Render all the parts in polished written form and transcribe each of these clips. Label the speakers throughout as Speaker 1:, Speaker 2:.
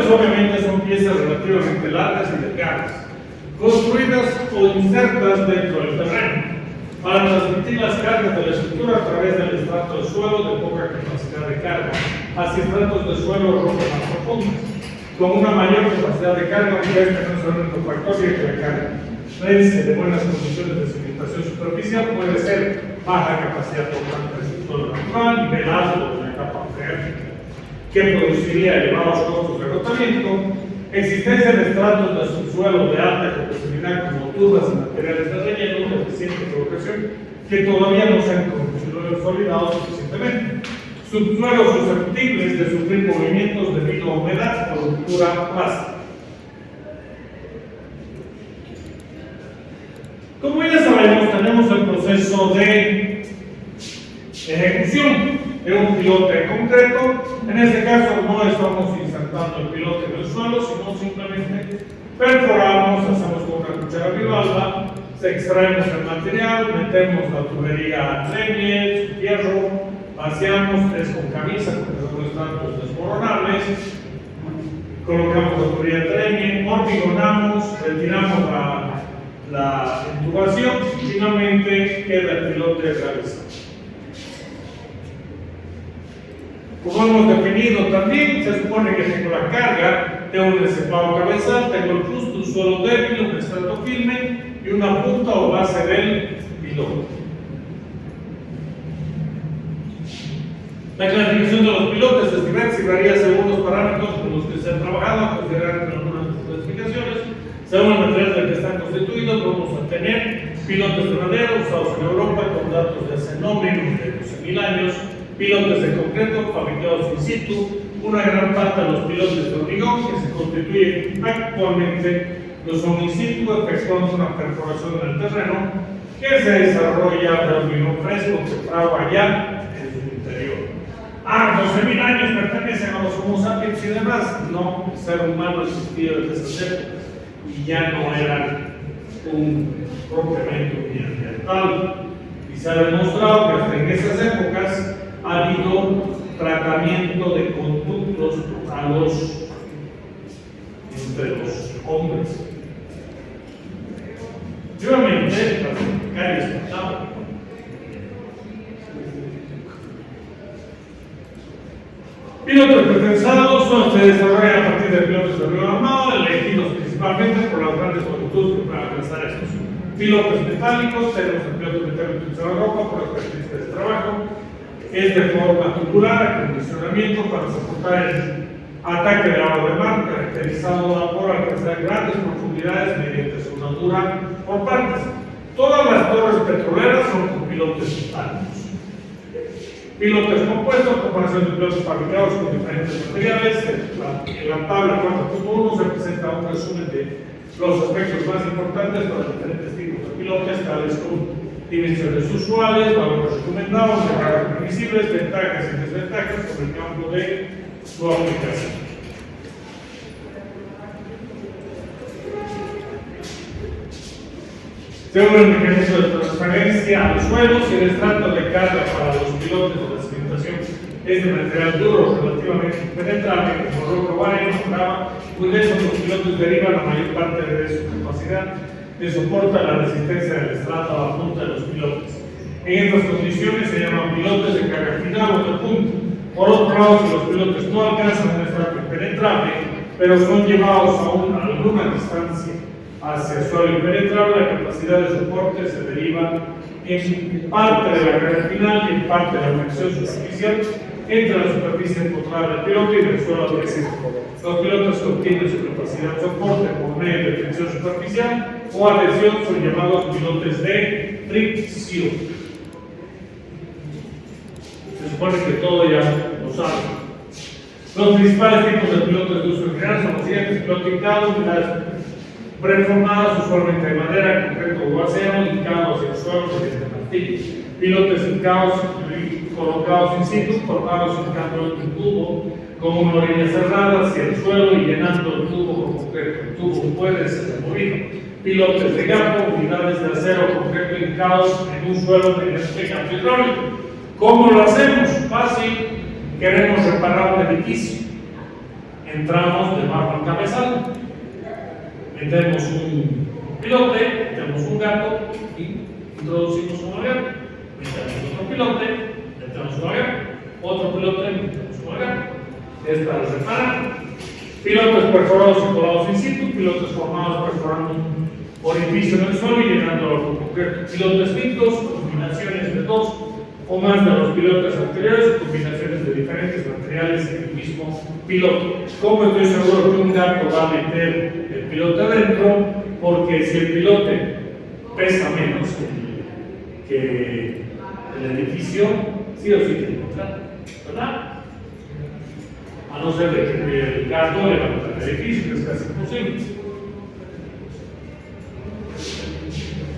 Speaker 1: pilotes obviamente son piezas relativamente largas y delgadas, construidas o insertas dentro del terreno, para transmitir las cargas de la estructura a través del estrato de suelo de poca capacidad de carga hacia estratos de suelo rocas más profundas, con una mayor capacidad de carga, aunque este no es un factor que la carga dense de buenas condiciones de cimentación superficial puede ser baja capacidad por de suelo natural, nivel alto de la capa freática, que produciría elevados costos de agotamiento, existencia de estratos de subsuelo de alta compresibilidad como turbas y materiales de relleno de eficiente colocación que todavía no se han consolidado suficientemente, subsuelos susceptibles de sufrir movimientos debido a humedad o ruptura plástica. Como ya sabemos, tenemos el proceso de ejecución de un pilote en concreto. En este caso no estamos insertando el pilote en el suelo, sino simplemente perforamos, hacemos con una cuchara bivalva, extraemos el material, metemos la tubería Dremel, hierro, vaciamos, es con camisa porque son estratos desmoronables, colocamos la tubería Dremel, hormigonamos, retiramos la intubación y finalmente queda el pilote realizado. Como hemos definido también, se supone que tengo la carga, tengo un desempado cabezal, tengo el fusto, un suelo débil, un estrato firme y una punta o base del pilote. La clasificación de los pilotes es diversa y varía según los parámetros con los que se han trabajado, a considerar en algunas clasificaciones. Según el material del que están constituidos, vamos a tener pilotes de madera usados en Europa con datos de hace no menos de 12.000 años, pilotes de concreto fabricados in situ, una gran parte de los pilotes de hormigón que se constituyen actualmente no son in situ, efectuando una perforación en el terreno que se desarrolla de hormigón fresco que fragua ya en su interior. 12.000 años pertenecen a los Homo sapiens y demás. No, el ser humano existía desde esas épocas y ya no eran un propiamente neandertal. Y se ha demostrado que hasta en esas épocas ha habido tratamiento de conductos entre los hombres. Obviamente, las calles mataban. Pilotos pretensados se desarrollan a partir de pilotos de río armado, elegidos principalmente por las grandes longitudes que pueden alcanzar estos. Pilotos metálicos, tenemos el piloto metálico utilizado en Europa por las características de trabajo, es de forma tubular, acondicionamiento para soportar el ataque de agua de mar, caracterizado por alcanzar grandes profundidades mediante soldadura por partes. Todas las torres petroleras son con pilotos metálicos. Pilotes compuestos, comparación de pilotos fabricados con diferentes materiales. En la tabla 4.1 se presenta un resumen de los aspectos más importantes para diferentes tipos de pilotes, tales como dimensiones usuales, valores recomendados, cargas permisibles, ventajas y desventajas sobre el campo de su aplicación. Según el mecanismo de transferencia a los suelos y el estrato de carga para los pilotes de la cimentación es de material duro, relativamente impenetrable, como roca o arena o grava, pues de eso los pilotos derivan la mayor parte de su capacidad que soporta la resistencia del estrato a la punta de los pilotes. En estas condiciones se llaman pilotes de carga final o de punta. Por otro lado, si los pilotes no alcanzan un estrato impenetrable, pero son llevados a alguna distancia hacia el suelo impenetrable, la capacidad de soporte se deriva en parte de la carga final y en parte de la fricción superficial entre la superficie encontrada del piloto y del suelo adjacente. Los pilotos que obtienen su capacidad de soporte por medio de fricción superficial o adhesión son llamados pilotes de fricción. Se supone que todo ya lo saben. Los principales tipos de pilotes de uso en general son los siguientes: piloto hincado, unidades preformadas usualmente de madera, concreto o acero, hincados en el suelo mediante martillos. Pilotes hincados colocados in situ, formados hincando un tubo con una orilla cerrada hacia el suelo y llenando el tubo con concreto. El tubo puede ser removido. Pilotes de gapo, unidades de acero concreto hincados en un suelo mediante cambio hidráulico. ¿Cómo lo hacemos? Fácil. Queremos reparar un edificio. entramos debajo del cabezal, metemos un pilote, metemos un gato y introducimos un agarre, metemos otro pilote, metemos un agarre, otro pilote, metemos un agarre. Es para reparar. Pilotes perforados y colados in situ, pilotes formados perforando un orificio en el suelo y llenándolo con concreto. Pilotes mixtos, combinaciones de dos o más de los pilotes anteriores, combinaciones de diferentes materiales en el mismo piloto. ¿Cómo estoy seguro que un gato va a meter el pilote adentro? Porque si el pilote pesa menos que el edificio, sí o sí tiene que entrar, ¿verdad? A no ser de que el gato levanta el edificio, que es casi imposible.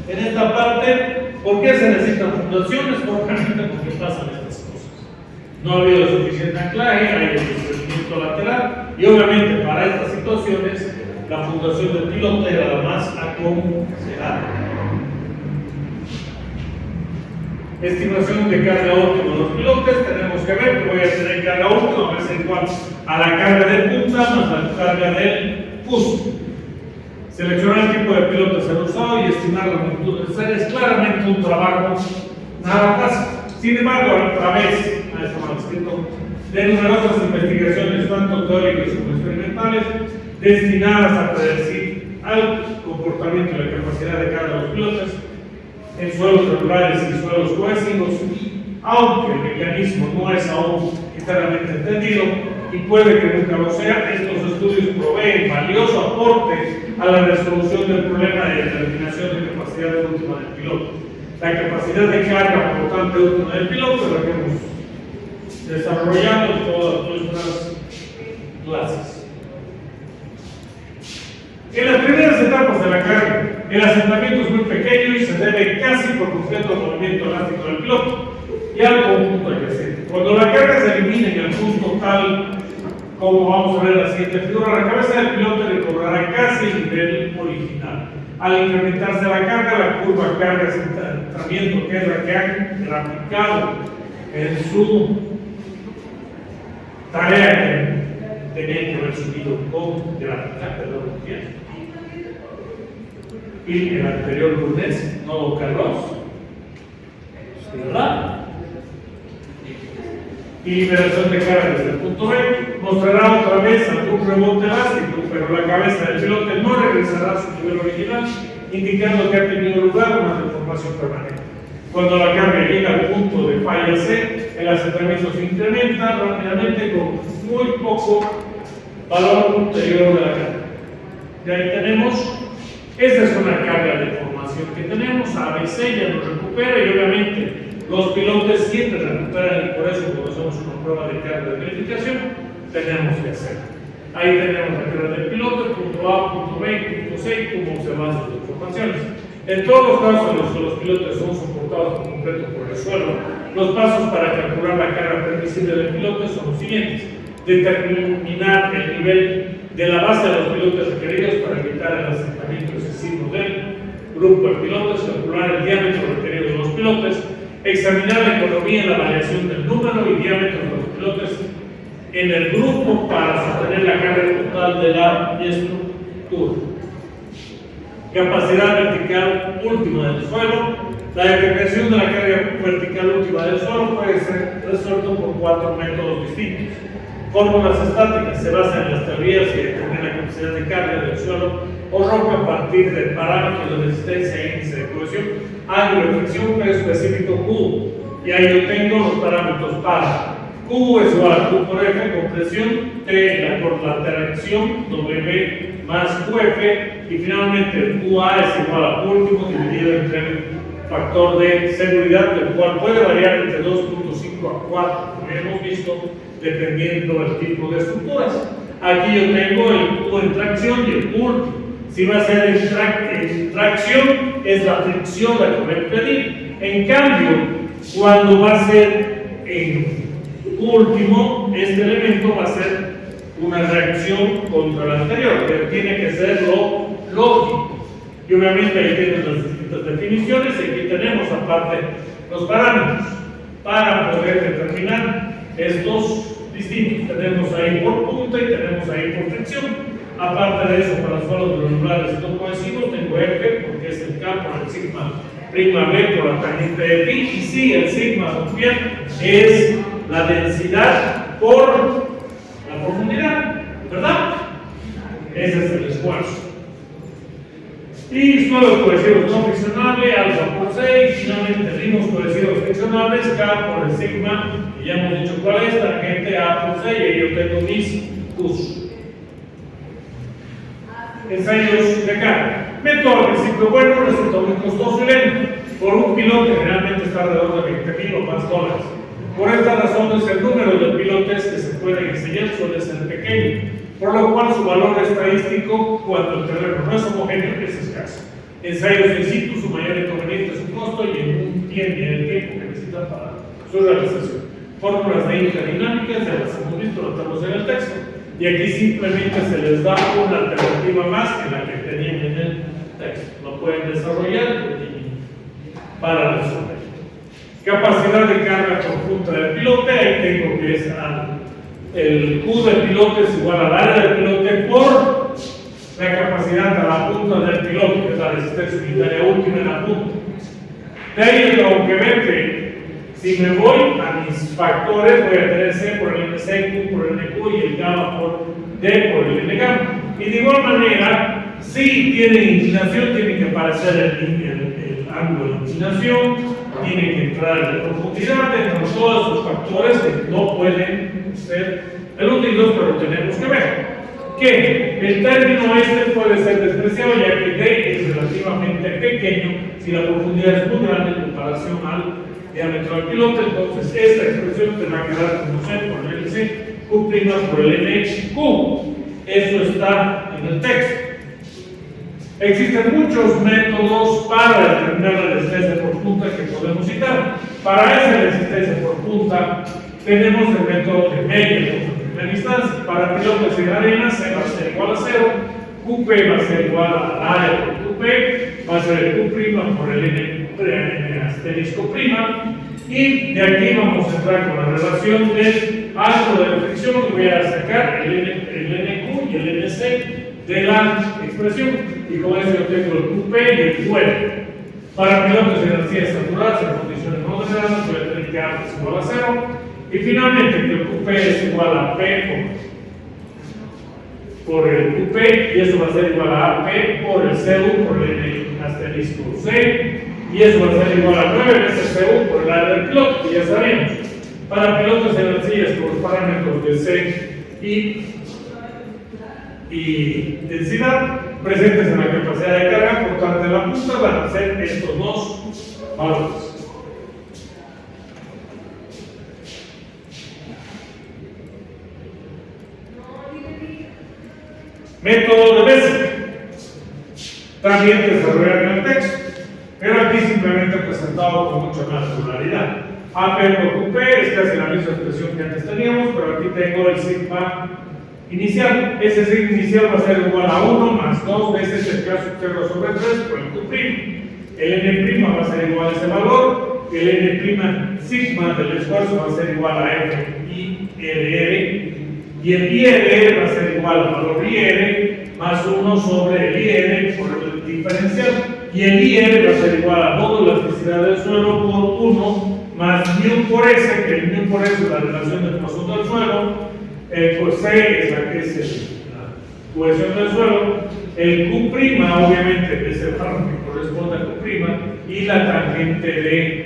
Speaker 1: En esta parte, ¿por qué se necesitan fundaciones? Obviamente porque pasan estas cosas. No ha habido suficiente anclaje, hay el desprendimiento lateral, y obviamente para estas situaciones la fundación del pilote era la más aconsejada. Estimación de carga óptima de los pilotes, tenemos que ver que voy a tener carga óptima, va a ser igual a la carga de punta más la carga del fuste. Seleccionar el tipo de piloto a ser usado y estimar la magnitud necesaria es claramente un trabajo nada fácil. Sin embargo, a través, a esto mal escrito, de numerosas investigaciones, tanto teóricas como experimentales, destinadas a predecir al comportamiento y la capacidad de carga de los pilotos en suelos regulares y suelos cohesivos, aunque el mecanismo no es aún enteramente entendido y puede que nunca lo sea, estos estudios proveen valioso aporte a la resolución del problema de determinación de capacidad última del piloto. La capacidad de carga portante última del piloto es la que hemos desarrollado en todas nuestras clases. En las primeras etapas de la carga, el asentamiento es muy pequeño y se debe casi por completo al movimiento elástico del piloto y al conjunto adyacente. Cuando la carga se elimina en el punto tal como vamos a ver en la siguiente figura, la cabeza del piloto recobrará casi el nivel original. Al incrementarse la carga, la curva carga asentamiento, que es la que han graficado en su tarea que tenía que haber subido con gráfica, y el anterior lunes, no Carlos, ¿verdad? Y liberación de carga desde el punto B mostrará otra vez algún rebote elástico, pero la cabeza del pilote no regresará a su nivel original, indicando que ha tenido lugar una deformación permanente. Cuando la carga llega al punto de falla C, el asentamiento se incrementa rápidamente con muy poco valor ulterior de la carga. Y ahí tenemos. Esta es una carga de formación que tenemos, ABC ya nos recupera y obviamente los pilotes siempre recuperan y por eso cuando hacemos una prueba de carga de verificación tenemos que hacer. Ahí tenemos la carga del piloto, punto A, punto B, punto C y cómo se van sus informaciones. En todos los casos en los que los pilotos son soportados por completo por el suelo, los pasos para calcular la carga permisible del piloto son los siguientes. Determinar el nivel de la base de los pilotos requeridos para evitar el asentamiento excesivo del grupo de pilotos, calcular el diámetro requerido de los pilotos, examinar la economía y la variación del número y diámetro de los pilotos en el grupo para sostener la carga total de la estructura. Capacidad vertical última del suelo. La determinación de la carga vertical última del suelo puede ser resuelto por 4 métodos distintos. Fórmulas estáticas se basan en las teorías que determinan la capacidad de carga del suelo o roca a partir del parámetro de resistencia e índice de cohesión, ángulo de fricción, peso específico Q. Y ahí yo tengo los parámetros para Q es igual a Q por F, compresión, T por la tracción, W más QF, y finalmente QA es igual a Q último dividido entre el factor de seguridad, el cual puede variar entre 2.5 a 4, como ya hemos visto, dependiendo del tipo de estructuras. Aquí yo tengo el Q en tracción y el Q último. Si va a ser en tracción, es la fricción la que voy a pedir. En cambio, cuando va a ser en último, este elemento va a ser una reacción contra el anterior, pero tiene que ser lo lógico. Y obviamente ahí tienen las distintas definiciones, y aquí tenemos aparte los parámetros para poder determinar estos distintos. Tenemos ahí por punta y tenemos ahí Aparte de eso, para suelos granulares no cohesivos, tengo F, porque es el K por el sigma prima B por la tangente de pi, y sí, el sigma también es la densidad por la profundidad, ¿verdad? Ese es el esfuerzo. Y suelos cohesivos no friccionables, alfa por 6, finalmente ritmos cohesivos friccionables, K por el sigma, y ya hemos dicho cuál es, tangente A por 6, y ahí yo tengo mis Qs. Ensayos de carga. Método de ciclo bueno resulta muy costoso y lento. Por un pilote generalmente está alrededor de $20,000 o más dólares. Por esta razón el número de pilotes que se pueden enseñar suele ser pequeño, por lo cual su valor estadístico cuando el terreno no es homogéneo es escaso. Ensayos in situ, su mayor inconveniente es su costo y en el tiempo que necesitan para su realización. Fórmulas de dinámicas ya las hemos visto, lo tenemos en el texto. Y aquí simplemente se les da una alternativa más que la que tenían en el texto. Lo pueden desarrollar para resolver. Capacidad de carga conjunta del pilote, ahí tengo que es el Q del pilote es igual al área del pilote por la capacidad a la punta del pilote, que es la resistencia unitaria última en la punta. De ahí yo tengo que ver que si me voy a mis factores, voy a tener C por el NC, Q por el NQ y el gamma por D por el N gamma. Y de igual manera, si tienen inclinación, tienen que parecer el ángulo de inclinación, tienen que entrar en profundidad, entran todos esos factores que no pueden ser eludidos, pero tenemos que ver que el término este puede ser despreciado ya que D es relativamente pequeño si la profundidad es muy grande en comparación al diámetro del pilote, entonces esta expresión te va a quedar como C por el LC, Q' por el NQ. Eso está en el texto. Existen muchos métodos para determinar la resistencia por punta que podemos citar. Para esa resistencia por punta tenemos el método de Meyer en primera instancia. Para pilotes en arena, C va a ser igual a 0, QP va a ser igual al área por QP, va a ser el Q' por el N asterisco prima, y de aquí vamos a entrar con la relación del ángulo de fricción y voy a sacar el NQ y el NC de la expresión, y con eso yo tengo el QP y el QL. Para pilotos de energía saturadas en condiciones no ordenadas, voy a tener que A es igual a 0, y finalmente que el QP es igual a P por el QP, y eso va a ser igual a AP por el CU por el N asterisco C, y eso va a ser igual a 9 veces CU por el área del piloto, que ya sabemos. Para pilotos de energías por los parámetros de C y densidad presentes en la capacidad de carga por parte de la punta van a ser estos dos valores. Método de Bessel también desarrollado en el texto, pero aquí simplemente presentado con mucha más regularidad. AP por QP es casi la misma expresión que antes teníamos, pero aquí tengo el sigma inicial. Ese sigma inicial va a ser igual a 1 más 2 veces el K sub 0 sobre 3 por el Q'. El N' va a ser igual a ese valor. El N' sigma del esfuerzo va a ser igual a F I R. Y el IR va a ser igual al valor IR más 1 sobre el IR por el diferencial. Y el IR va a ser igual a modo de elasticidad del suelo por 1 más μ por S, que el μ por S es la relación del pasón del suelo, pues C es la que es la cohesión del suelo, el Q' obviamente es el valor que corresponde a Q' y la tangente de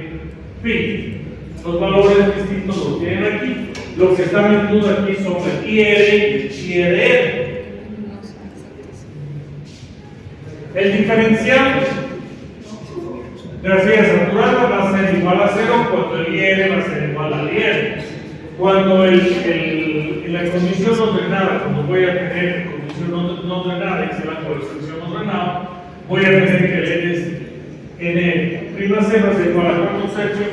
Speaker 1: pi. Los valores distintos los tienen aquí. Lo que están en duda aquí son el IR y el IRR. El diferencial de la energía saturada va a ser igual a 0 cuando el IR va a ser igual al IR. Cuando en la condición no drenada, cuando voy a tener condición no drenada y se la restricción no drenada, voy a tener que el N' va a ser igual a 4 sextos,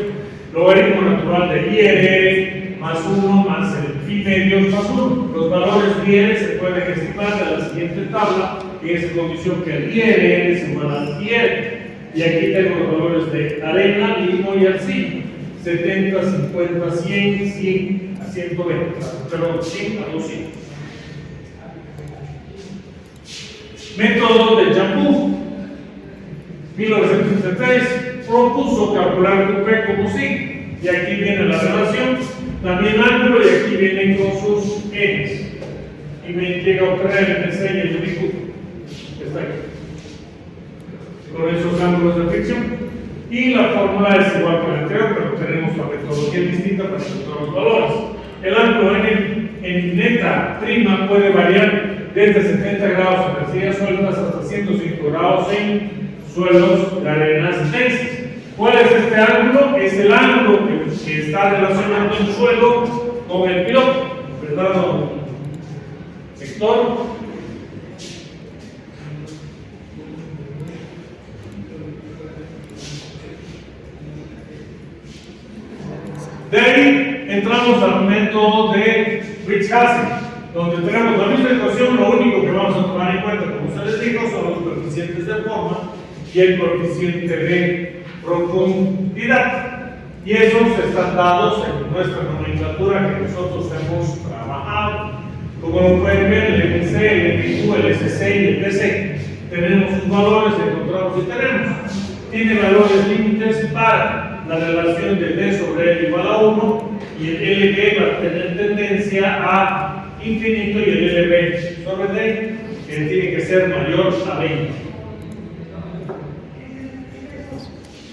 Speaker 1: logaritmo natural de IR más 1 más el phi medios más 1. Los valores IR se pueden estimar de la siguiente tabla, y es condición que el IR es igual al IR. Y aquí tengo los valores de arena, limo y arcilla: 70, 50, 100, 100 a 120, perdón, 100 a 200. Método de Champú, 1963, propuso calcular QP como sí, y aquí viene la relación, también ángulo, y aquí vienen con sus n's. Y me llega a obtener el MC y el UQ, que está aquí, con esos ángulos de fricción. Y la fórmula es igual que la anterior, pero tenemos la metodología distinta para encontrar los valores. El ángulo en neta prima puede variar desde 70 grados en arcillas sueltas hasta 105 grados en suelos de arenas densas. ¿Cuál es este ángulo? Es el ángulo que está relacionando el suelo con el piloto, ¿verdad, don Héctor? De ahí entramos al método de Ricks-Hase, donde tenemos la misma ecuación, lo único que vamos a tomar en cuenta, como se les dijo, son los coeficientes de forma y el coeficiente de profundidad. Y esos están dados en nuestra nomenclatura que nosotros hemos trabajado. Como lo pueden ver, el MC, el MQ, el SC y el PC. Tenemos sus valores, encontramos y tenemos. Tiene valores límites para la relación de D sobre L igual a 1 y el LB va a tener tendencia a infinito y el LB sobre D que tiene que ser mayor a 20.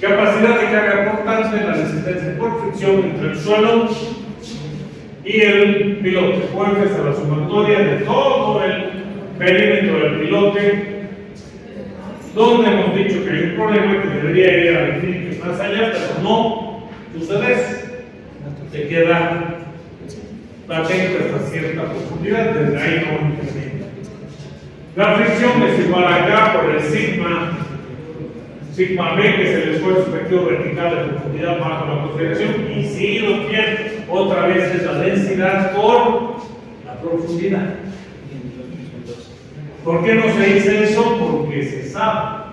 Speaker 1: Capacidad de carga portante, la resistencia por fricción entre el suelo y el pilote. Fuerza a la sumatoria de todo el perímetro del pilote, donde hemos dicho que hay un problema que debería ir al infinito y más allá, pero no sucede eso. Se queda latente hasta cierta profundidad, desde ahí no interviene. La fricción es igual a K por el sigma B, que es el esfuerzo efectivo vertical de profundidad bajo la consideración, y si lo quiere, otra vez es la densidad por la profundidad. ¿Por qué no se dice eso? Porque se sabe.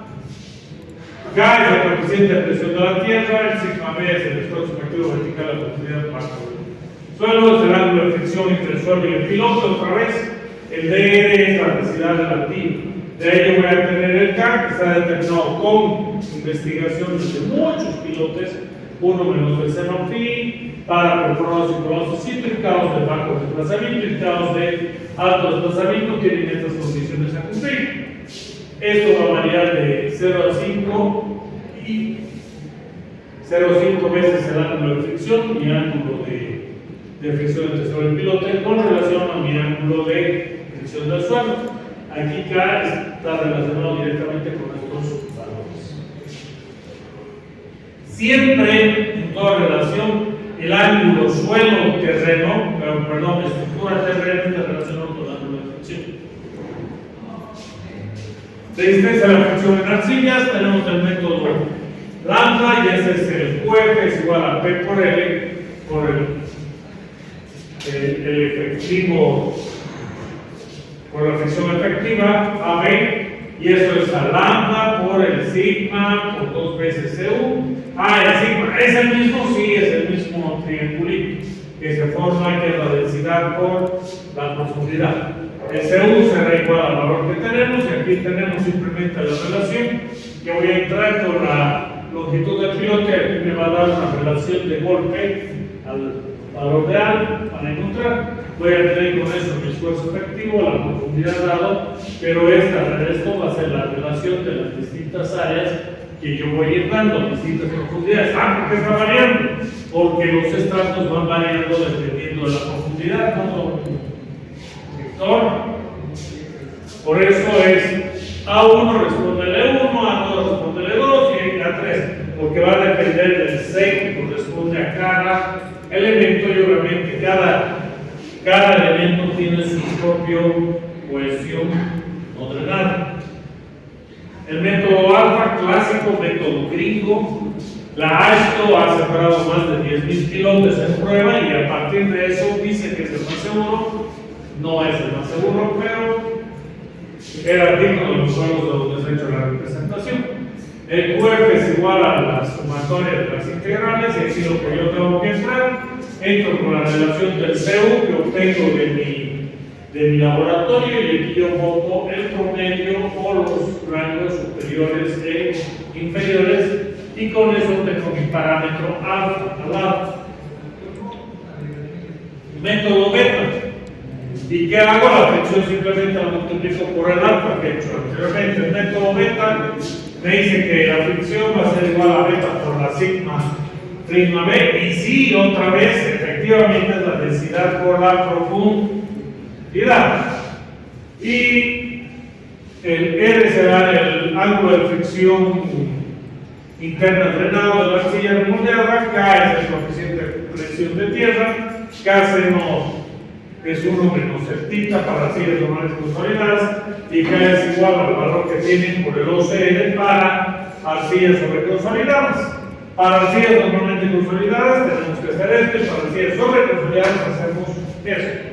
Speaker 1: K es el coeficiente de presión de la tierra, el sigma B es el esfuerzo efectivo vertical de profundidad bajo el suelo, es el ángulo de fricción entre el suelo y el piloto, otra vez. El DR es la densidad relativa. De ahí yo voy a tener el K, que está determinado con investigaciones de muchos pilotes, 1 menos el seno phi, para perforados y colosos cítricos de bajo desplazamiento y caos de alto desplazamiento tienen estas condiciones a cumplir. Esto va a variar de 0 a 5 y 0,5 veces el ángulo de fricción, mi ángulo de fricción entre sobre el pilote, con relación a mi ángulo de fricción del suelo. Aquí K está relacionado directamente con estos valores. Siempre, en toda relación, el ángulo suelo-terreno, perdón, estructura-terreno está relacionado con el ángulo de fricción. Resistencia a la fricción en arcillas, tenemos el método lambda, y ese es el QF, es igual a P por L, por el efectivo, por la fricción efectiva, AB, y eso es a lambda por el sigma por 2 veces CU. El sigma es el mismo, sí, es el mismo triangulito que se forma, que es la densidad por la profundidad. El CU será igual al valor que tenemos, y aquí tenemos simplemente la relación que voy a entrar con la longitud del pilote. Aquí me va a dar una relación de golpe al valor real para encontrar. Voy a tener con eso mi esfuerzo efectivo, la profundidad dado, pero esto va a ser la relación de las distintas áreas que yo voy a ir dando, distintas profundidades. ¿Por qué está variando? Porque los estratos van variando dependiendo de la profundidad, ¿no, Héctor? Por eso es A1 responde L1, A2 responde L2 y A3, porque va a depender del C que corresponde a cada elemento, y obviamente cada elemento tiene su propia cohesión o drenado. El método alfa, clásico, método gringo. La AESTO ha separado más de 10.000 pilotes en prueba, y a partir de eso dice que es el más seguro. No es el más seguro, pero era digno de los juegos de donde se ha hecho la representación. El QF es igual a la sumatoria de las integrales, y así lo que yo tengo que entrar. Entro con la relación del CU que obtengo de mi de mi laboratorio, y aquí yo pongo el promedio o los rangos superiores e inferiores, y con eso tengo mi parámetro alfa al lado. Método beta. ¿Y qué hago? La fricción simplemente la multiplico por el alfa que he hecho anteriormente. El método beta me dice que la fricción va a ser igual a beta por la sigma prima b, y sí, otra vez, efectivamente es la densidad por la profundidad. Y el R será el ángulo de fricción interna drenado de la arcilla remoldeada, K es el coeficiente de presión de tierra, K es 1 menos el θ para arcillas normales consolidadas, y K es igual al valor que tienen por el OCR para arcillas sobreconsolidadas. Para arcillas normalmente consolidadas tenemos que hacer esto, y para arcillas sobreconsolidadas hacemos esto.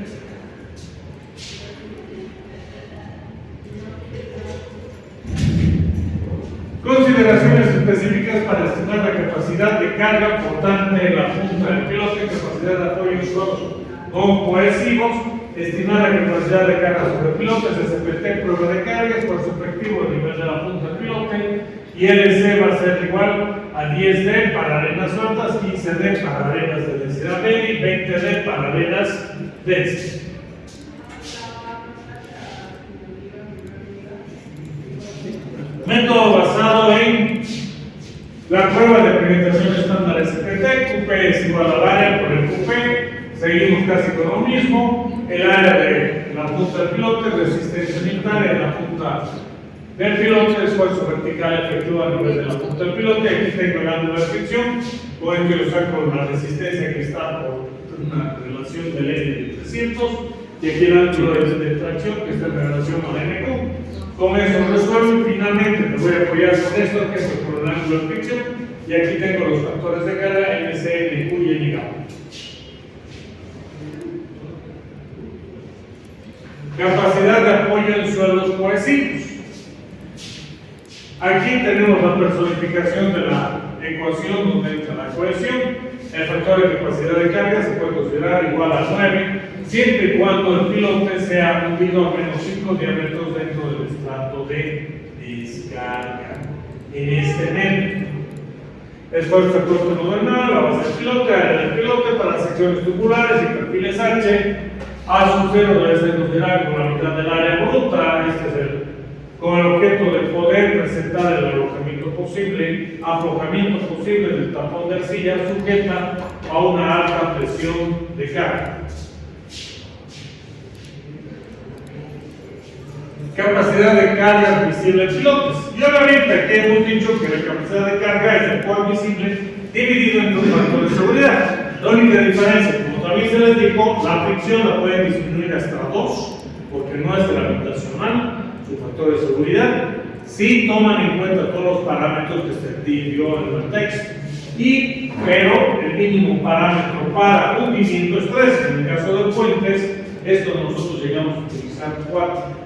Speaker 1: Consideraciones específicas para estimar la capacidad de carga portante en la punta del pilote, capacidad de apoyo en suelos no cohesivos, estimar la capacidad de carga sobre pilotes, SPT, prueba de cargas por su respectivo nivel de la punta del pilote, y LC va a ser igual a 10D para arenas sueltas, 15D para arenas de densidad media y 20D para arenas densas. Método basado en la prueba de penetración estándar SPT, QP es igual al área por el QP, seguimos casi con lo mismo, el área de la punta del pilote, resistencia unitaria de la punta del pilote, esfuerzo vertical efectivo a nivel de la punta del pilote, aquí tengo el ángulo de fricción, o en que lo saco la resistencia que está por una relación del N de 300, y aquí el ángulo de tracción que está en relación a NQ. Con eso resuelvo, y finalmente me voy a apoyar con esto, que es por el ángulo de fricción, y aquí tengo los factores de carga, NC, NQ y NG. Capacidad de apoyo en suelos cohesivos. Aquí tenemos la personificación de la ecuación donde entra la cohesión. El factor de capacidad de carga se puede considerar igual a 9, siempre y cuando el pilote sea hundido a menos 5 diámetros dentro del estrato de descarga. En este método, esfuerzo de corte modernal, la base del pilote, área del pilote para secciones tubulares y perfiles H, A sub 0 debe ser considerado como la mitad del área bruta, con el objeto de poder presentar el aflojamiento posible del tapón de arcilla sujeta a una alta presión de carga. Capacidad de carga visible en pilotes. Y obviamente aquí hemos dicho que la capacidad de carga es el poder visible dividido en dos factores de seguridad. La única diferencia, como también se les dijo, la fricción la pueden disminuir hasta 2, porque no es gravitacional, su factor de seguridad. Sí toman en cuenta todos los parámetros que se dio en el texto, pero el mínimo parámetro para hundimiento es 3. En el caso de puentes, esto nosotros llegamos a utilizar 4.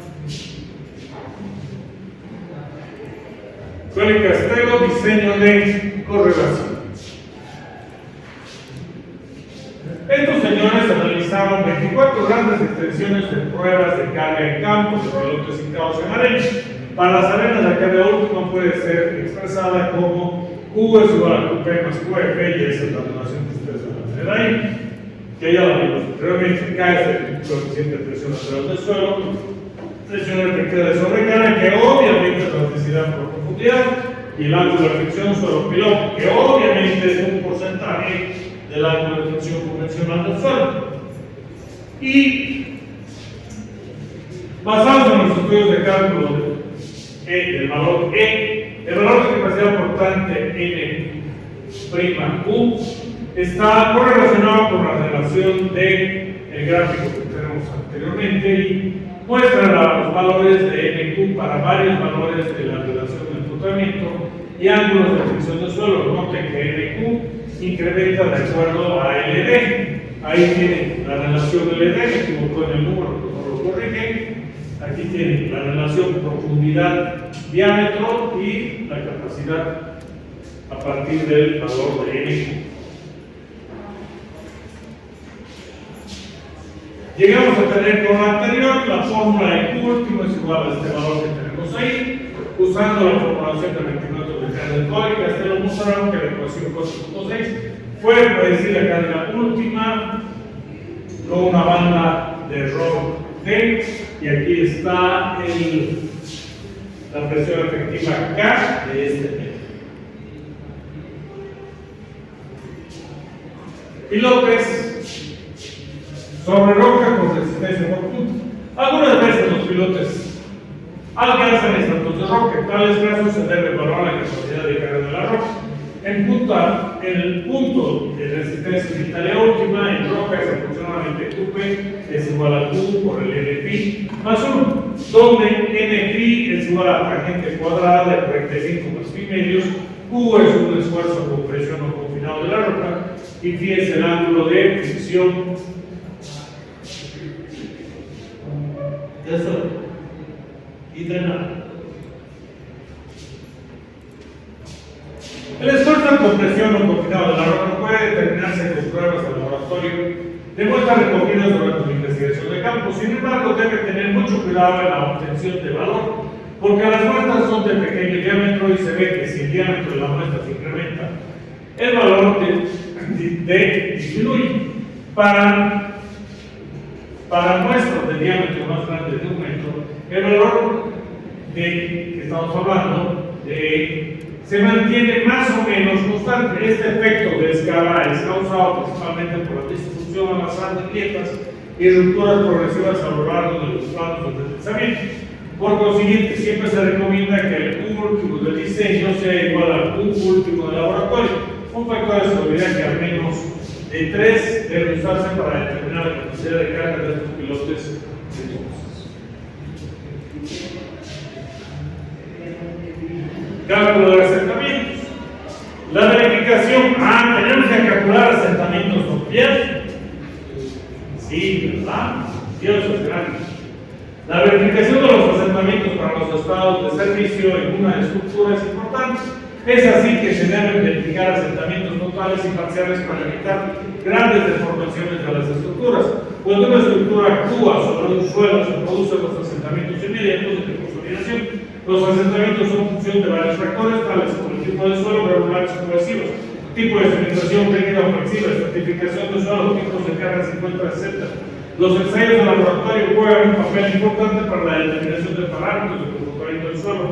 Speaker 1: Félix Castelo, diseño de correlación. Estos señores analizaron 24 grandes extensiones de pruebas de carga en campo de pilotes hincados en arena. Para las arenas, la carga última puede ser expresada como Q es igual a QP más QF, y esa es la relación que ustedes van a tener ahí, que ya la vimos anteriormente. K es el coeficiente de presión lateral del suelo, presión efectiva de sobrecarga, que obviamente es la densidad por profundidad, y el ángulo de fricción suelo-piloto, que obviamente es un porcentaje del ángulo de fricción convencional del suelo. Y basados en los estudios de cálculo del valor E, el valor de capacidad portante N'Q está correlacionado con la relación del gráfico que tenemos anteriormente, y muestra los valores de NQ para varios valores de la relación del flotamiento y ángulos de fricción del suelo. Noten que NQ incrementa de acuerdo a LD. Ahí tienen la relación LD, me equivoco en el número, pero no lo corrigen. Aquí tienen la relación profundidad-diámetro y la capacidad a partir del valor de NQ. Llegamos a tener con lo anterior, la fórmula de Q último es igual a este valor que tenemos ahí, usando la formulación de 29 de carga alcohólica. Este lo mostraron que la ecuación 4.6 fue predecir la carga última con una banda de error D, y aquí está la presión efectiva K de este método. Pilotes sobre roca con resistencia por punto. Algunas veces los pilotes alcanzan estatus de roca. En tales casos se debe evaluar la capacidad de carga de la roca. El punto de resistencia unitaria última en roca es aproximadamente QP es igual a Q por el NPi más 1, donde NPi es igual a la tangente cuadrada de 45 más pi medios. Q es un esfuerzo con presión o confinado de la roca, y phi es el ángulo de fricción y drenado. El esfuerzo con presión o confinado de la roca puede determinarse con pruebas de laboratorio de muestras recogidas durante la investigación de campo. Sin embargo, debe tener mucho cuidado en la obtención de valor, porque las muestras son de pequeño diámetro y se ve que si el diámetro de la muestra se incrementa, el valor de disminuye. Para muestras de diámetro más grande de 1 metro, el valor de que estamos hablando se mantiene más o menos constante. Este efecto de escala es causado principalmente por la distribución avanzada de grietas y rupturas progresivas a lo largo de los planos de deslizamiento. Por consiguiente, siempre se recomienda que el Q último del diseño sea igual al Q último del laboratorio, un factor de seguridad que al menos de 3 debe usarse para determinar la capacidad de carga de estos pilotes. Cálculo de asentamientos. La verificación. Tenemos que calcular asentamientos con pies. Sí, ¿verdad? Dios es grande. La verificación de los asentamientos para los estados de servicio en una estructura es importante. Es así que se deben verificar asentamientos totales y parciales para evitar grandes deformaciones de las estructuras. Cuando una estructura actúa sobre un suelo, se producen los asentamientos inmediatos de consolidación. Los asentamientos son función de varios factores, tales como el tipo de suelo, regulares o cohesivos, tipo de cementación rígida o flexible, estratificación de suelo, tipos de cargas, etc. Los ensayos de laboratorio juegan un papel importante para la determinación de parámetros de comportamiento del suelo,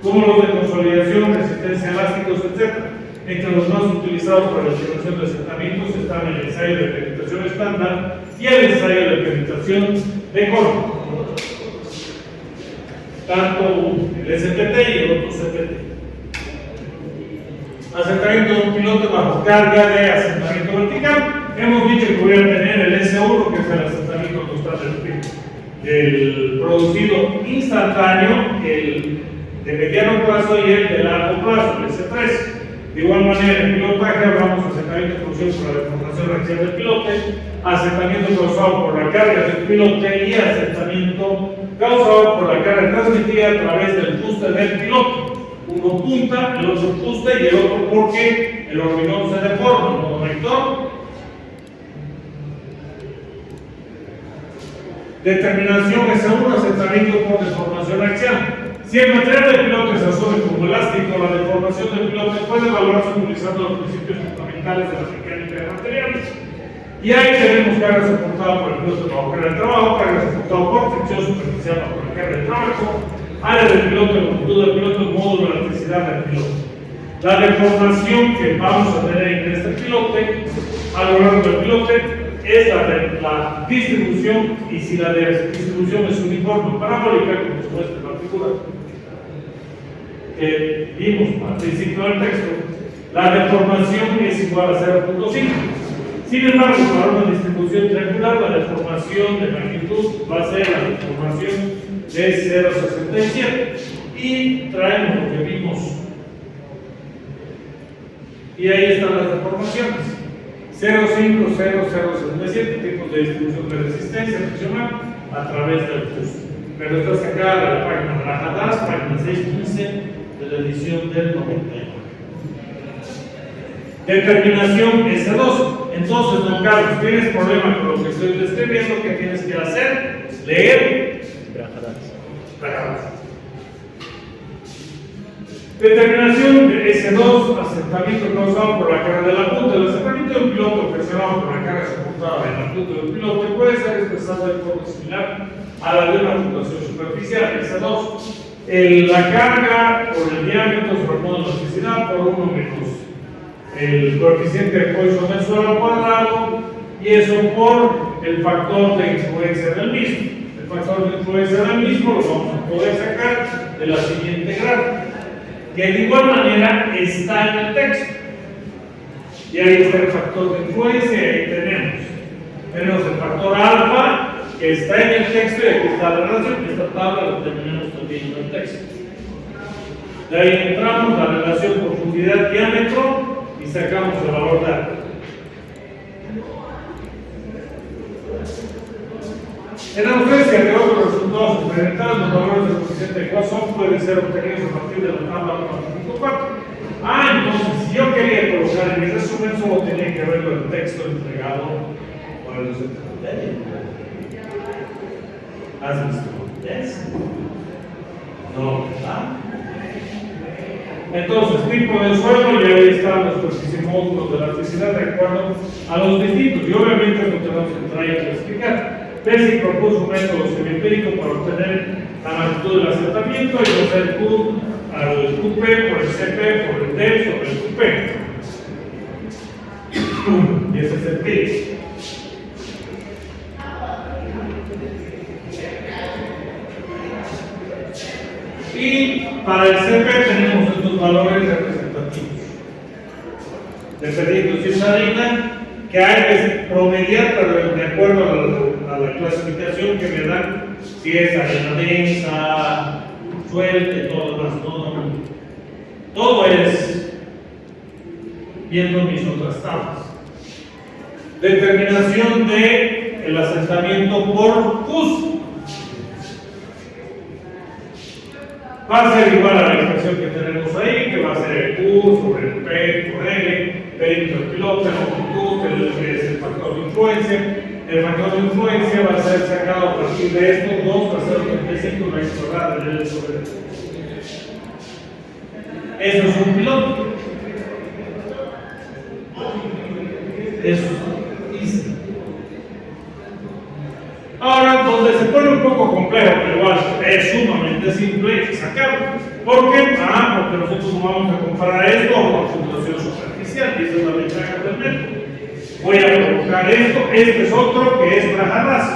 Speaker 1: como los de consolidación, resistencia elásticos, etc. Entre los más utilizados para la estimación de asentamientos están el ensayo de penetración estándar y el ensayo de penetración de corto. Tanto el SPT y el otro CPT. Asentamiento de un pilote bajo carga de asentamiento vertical. Hemos dicho que voy a tener el S1, que es el asentamiento total del producido instantáneo, el de mediano plazo y el de largo plazo, el S3. De igual manera, en pilotaje hablamos de asentamiento producido por la deformación axial del pilote, asentamiento causado por la carga del pilote y asentamiento causado por la carga transmitida a través del fuste del pilote. Uno punta, el otro fuste y el otro porque el hormigón se deforma, el modo vector. Determinación S1, asentamiento por deformación axial. Si el material del pilote se asume como elástico, la deformación del pilote puede evaluarse utilizando los principios fundamentales de la mecánica de materiales. Y ahí tenemos carga soportada por el piloto bajo carga de trabajo, carga soportada por fricción superficial bajo la carga de trabajo, área del piloto, longitud del piloto, módulo de elasticidad del piloto. La deformación que vamos a tener en este pilote, a lo largo del pilote, es la distribución, y si la distribución es uniforme parabólica, como se muestra en la figura que vimos al principio del texto, la deformación es igual a 0.5. Sin embargo, para una distribución triangular, la deformación de magnitud va a ser la deformación de 0.67. Y traemos lo que vimos. Y ahí están las deformaciones. 0.5, 0.067, tipos de distribución de resistencia friccional a través del fuste. Pero está sacada de la página de la Hadas, página 615 de la edición del 99. Determinación S2. Entonces, don Carlos, ¿tienes problema con lo que estoy describiendo? ¿Qué tienes que hacer? Leer. Brajadas. Determinación de S2, asentamiento causado por la carga de la punta. El asentamiento de un piloto ocasionado por la carga soportada en la punta del piloto puede ser expresado de forma similar a la de una fluctuación superficial. S2, la carga por el diámetro sobre modo de elasticidad por 1 menos el coeficiente de Poisson del suelo al cuadrado, y eso por el factor de influencia del mismo. El factor de influencia del mismo lo vamos a poder sacar de la siguiente gráfica, que de igual manera está en el texto. Y ahí está el factor de influencia, y ahí tenemos el factor alfa, que está en el texto, y aquí está la relación. Esta tabla la tenemos también en el texto. De ahí entramos la relación profundidad-diámetro y sacamos el valor de alfa. En ausencia de otros resultados complementarios, los valores del coeficiente de Poisson pueden ser obtenidos a partir de la tabla 1.4. Entonces, si yo quería colocar en mi resumen, solo tenía que verlo el texto entregado por el docente. ¿Has visto? ¿Yes? No, ¿verdad? Entonces, tipo de suelo, y ahí están los coeficientes de elasticidad de acuerdo a los distintos. Y obviamente no tenemos que entrar y explicar. Pesci propuso un método semiempírico para obtener la magnitud del asentamiento y nos da el Q al QP por el CP por el D sobre el QP. Y ese es el P. Y para el CP tenemos estos valores representativos. Dependiendo si es harina, que hay que promediar, pero de acuerdo a la clasificación que me dan, si es arena densa, suelta y todo lo demás. Todo es viendo mis otras tablas. Determinación de el asentamiento por CUS. Va a ser igual a la expresión que tenemos ahí, que va a ser el Q sobre el P por L, perímetro del piloto, la longitud, que es el factor de influencia. El factor de influencia va a ser sacado a partir de estos dos, va a ser 35 raíz cuadrada de L sobre L. Eso es un piloto. Eso es easy. Ahora, donde se pone un poco complejo, pero igual es sumamente simple sacarlo. ¿Por qué? Porque nosotros no vamos a comparar esto a una fluctuación superficial, y esa es la ventaja del método. Voy a colocar esto, este es otro que es Brajadas.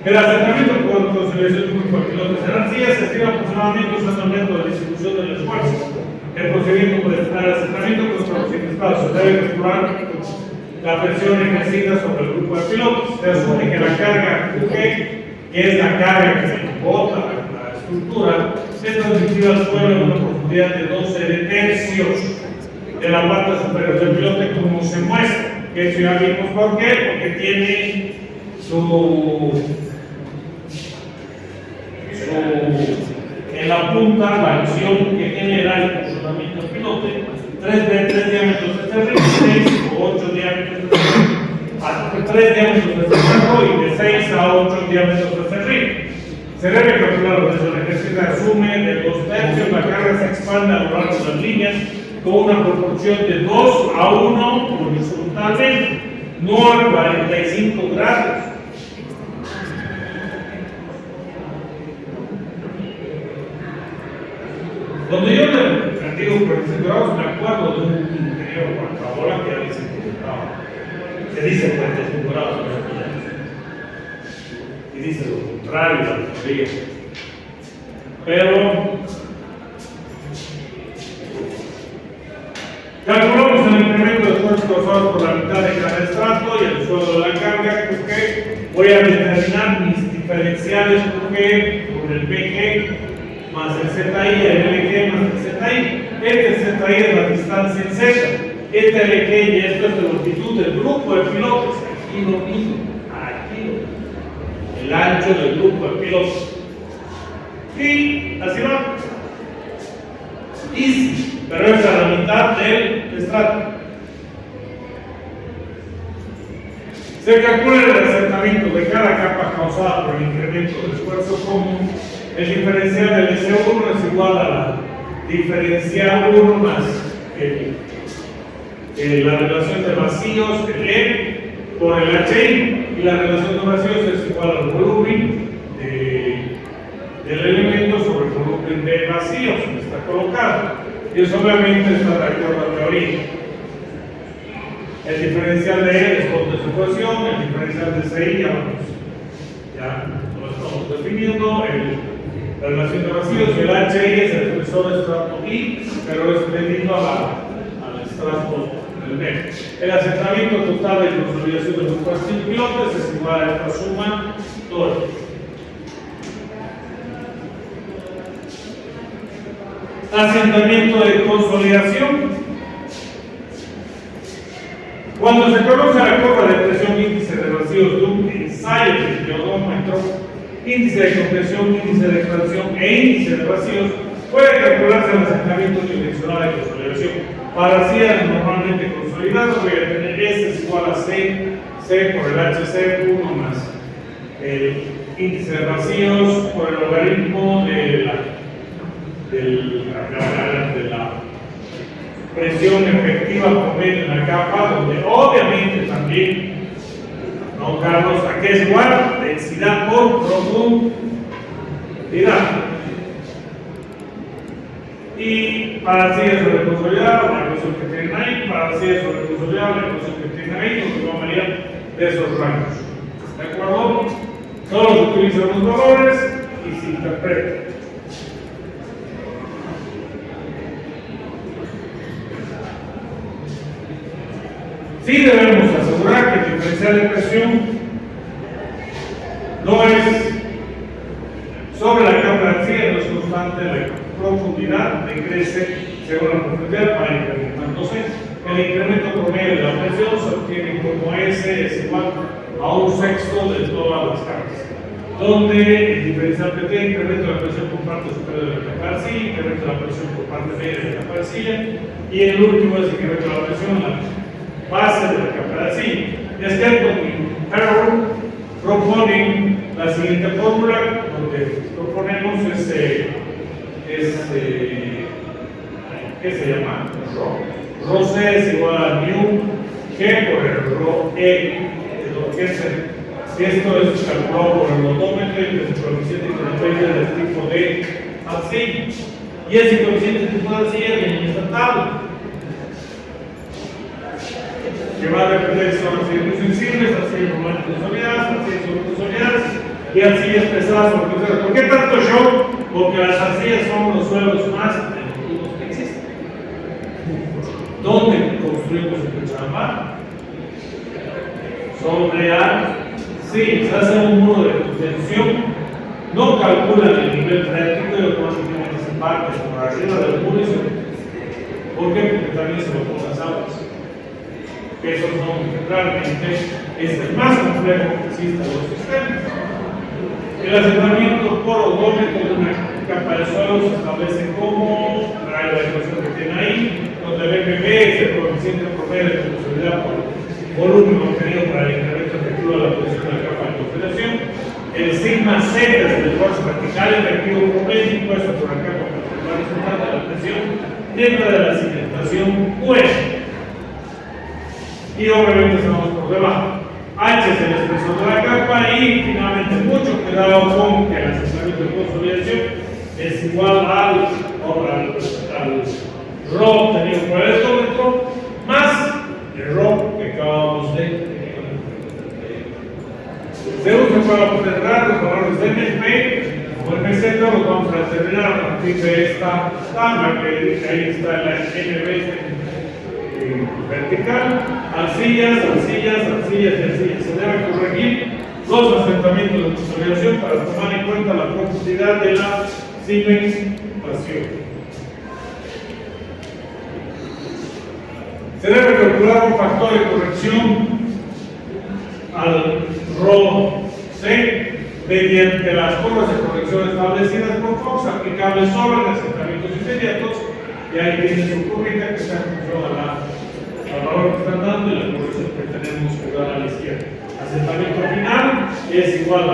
Speaker 1: El asentamiento por conciliación de un grupo de pilotos en arcilla se estima aproximadamente usando el método de distribución del esfuerzo. El procedimiento para determinar el asentamiento con los siguientes pasos. Se debe calcular la presión ejercida sobre el grupo de pilotos. Se asume que la carga QG, que es la carga que se bota la estructura, es transmitida al suelo en una profundidad de 12 tercios de la parte superior del piloto, como se muestra. Que eso ya vimos por qué, porque tiene en la punta la acción que genera el funcionamiento del piloto. 3 diámetros de este ring, 6 o 8 diámetros de este ring, 3 diámetros de este ring y de 6 a 8 diámetros de este ring. Se debe calcular la presión ejercida, asume de 2 tercios, la carga se expande a lo largo de las líneas con una proporción de 2 a 1 horizontalmente, no a 45 grados. Donde yo le digo 45 grados, me acuerdo de un ingeniero Guacabola que dice que dice 45 grados, y dice lo contrario a la teoría. Pero calculamos el incremento de esfuerzos causados por la mitad de cada estrato y el suelo de la carga, QG. Voy a determinar mis diferenciales QG por el PG más el ZI, el LG más el ZI. Este ZI es la distancia en Z. Este LG y esto es la longitud del grupo de pilotos. Aquí lo mismo. Aquí el ancho del grupo de pilotos. Y así va. Easy. Pero es a la mitad del estrato. Se calcula el asentamiento de cada capa causada por el incremento del esfuerzo común. El diferencial del S1 es igual a la diferencial 1 más la relación de vacíos, el E, por el HI, y la relación de vacíos es igual al volumen del elemento sobre el volumen de vacíos que está colocado. Y eso obviamente está de acuerdo a la teoría. El diferencial de E responde a su ecuación, el diferencial de CI ya lo estamos definiendo, la relación de vacíos, y el HI es el expresor de estrato I, pero es debido al estrato del B. El asentamiento total de consolidación de los pilotes es igual a esta suma toda. Asentamiento de consolidación. Cuando se conoce la curva de presión índice de vacíos de un ensayo de teodómetro, índice de compresión, índice de expansión e índice de vacíos, puede calcularse el asentamiento direccional de consolidación. Para sillas normalmente consolidadas voy a tener S es igual a C por el HC 1 más el índice de vacíos por el logaritmo de la presión efectiva promedio en la capa, donde obviamente también, ¿no, Carlos? Aquí es igual densidad por profundidad. Y para sillas sobre consolidada, la ecuación que tienen ahí, para sillas sobre consolidada, la ecuación que tienen ahí, nos va a variar de esos rangos. ¿De acuerdo? Solo se utilizan los valores y se interpretan. Sí debemos asegurar que el diferencial de presión no es sobre la capa de arcilla, no es constante, la profundidad decrece según la profundidad para incrementándose. El incremento promedio de la presión se obtiene como S es igual a un sexto de todas las capas, donde el diferencial PT incremento de la presión por parte superior de la capa de arcilla, incremento de la presión por parte media de la capa de arcilla, y el último es incremento de la presión en la base de la capa de arcilla. Stepton y Harrow proponen la siguiente fórmula, donde proponemos ¿qué se llama? Rho C es igual a mu G por el Rho E, lo que es esto es calculado por el odomímetro y el coeficiente intermedio del tipo de arcilla. Y ese coeficiente del tipo de arcilla viene en esta tabla, que va a depender si son arcillas muy sensibles, arcillas normalmente consolidadas, arcillas sobreconsolidadas y arcillas pesadas sobreconsolidadas. ¿Por qué tanto show? Porque las arcillas son los suelos más primitivos que existen. ¿Dónde construimos el Cochabamba? Sobre sí, se hace un muro de contención, no calculan el nivel freático y automáticamente se parte por arriba del muro y se. ¿Por qué? Porque también se lo ponen las aguas. Que esos son realmente es el más complejo que existe en los sistemas. El asentamiento por odómetro de una capa de suelo se establece como la ecuación que tiene ahí, donde el MB es el coeficiente promedio de consolidación por volumen obtenido para el incremento efectivo de la posición de la capa de consolidación. El sigma Z es el esfuerzo vertical efectivo promedio impuesto por la capa horizontal de la presión dentro de la cimentación QE. Y obviamente estamos por debajo. H es el espesor de la capa y finalmente mucho cuidado con que el asentamiento de consolidación es igual al Rho obtenido por el estómetro más el Rho que acabamos de se usa para obtener los valores de MP o MC, los vamos a determinar a partir de esta tabla que ahí está la MB vertical, arcillas y arcillas. Se debe corregir los asentamientos de consolidación para tomar en cuenta la profundidad de la cimentación. Se debe calcular un factor de corrección al Rho C mediante las curvas de corrección establecidas por Fox, aplicables solo en asentamientos inmediatos, y ahí tiene su curvita que está en función al valor que están dando y la corrección que tenemos que dar a la izquierda. Asentamiento final es igual a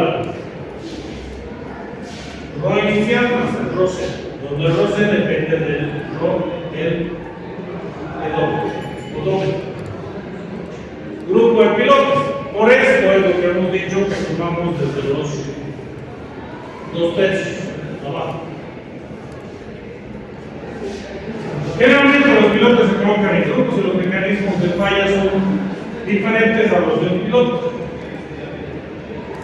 Speaker 1: rho inicial más el rho C, donde el rho C depende del rho del odómetro. Grupo de pilotos. Por esto es lo que hemos dicho que sumamos desde los 2/3 abajo. Generalmente los pilotos se colocan en grupos y los mecanismos de falla son diferentes a los de un piloto.